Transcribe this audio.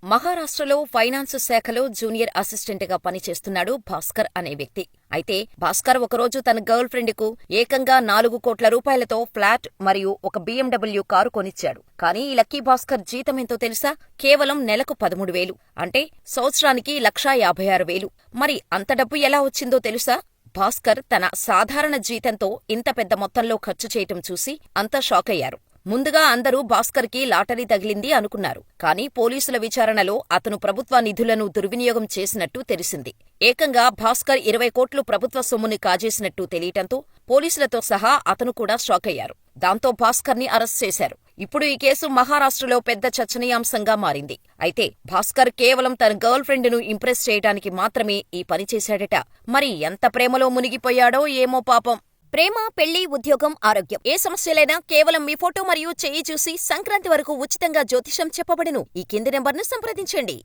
మహారాష్ట్రలో ఫైనాన్స్ శాఖలో జూనియర్ అసిస్టెంట్గా పనిచేస్తున్నాడు భాస్కర్ అనే వ్యక్తి. అయితే భాస్కర్ ఒకరోజు తన గర్ల్ ఫ్రెండ్కు ఏకంగా 4 కోట్ల రూపాయలతో ఫ్లాట్ మరియు ఒక BMW కారు కొనిచ్చాడు. కానీ ఈ లక్కీ భాస్కర్ జీతమెంతో తెలుసా? కేవలం నెలకు 13,000. అంటే సంవత్సరానికి 1,56,000. మరి అంత డబ్బు ఎలా వచ్చిందో తెలుసా? భాస్కర్ తన సాధారణ జీతంతో ఇంత పెద్ద మొత్తంలో ఖర్చు చేయటం చూసి అంతా షాకయ్యారు. ముందుగా అందరూ భాస్కర్కి లాటరీ తగిలింది అనుకున్నారు. కానీ పోలీసుల విచారణలో అతను ప్రభుత్వ నిధులను దుర్వినియోగం చేసినట్టు తెలిసింది. ఏకంగా భాస్కర్ 20 కోట్లు ప్రభుత్వ సొమ్ముని కాజేసినట్టు తెలియటంతో పోలీసులతో సహా అతను కూడా షాకయ్యారు. దాంతో భాస్కర్ని అరెస్ట్ చేశారు. ఇప్పుడు ఈ కేసు మహారాష్ట్రలో పెద్ద చర్చనీయాంశంగా మారింది. అయితే భాస్కర్ కేవలం తన గర్ల్ ఫ్రెండ్ను ఇంప్రెస్ చేయడానికి మాత్రమే ఈ పని చేశాడట. మరి ఎంత ప్రేమలో మునిగిపోయాడో ఏమో పాపం. ప్రేమ, పెళ్లి, ఉద్యోగం, ఆరోగ్యం ఏ సమస్యలైనా కేవలం మీ ఫోటో మరియు చెయ్యి చూసి సంక్రాంతి వరకు ఉచితంగా జ్యోతిషం చెప్పబడును. ఈ కింది నెంబర్ను సంప్రదించండి.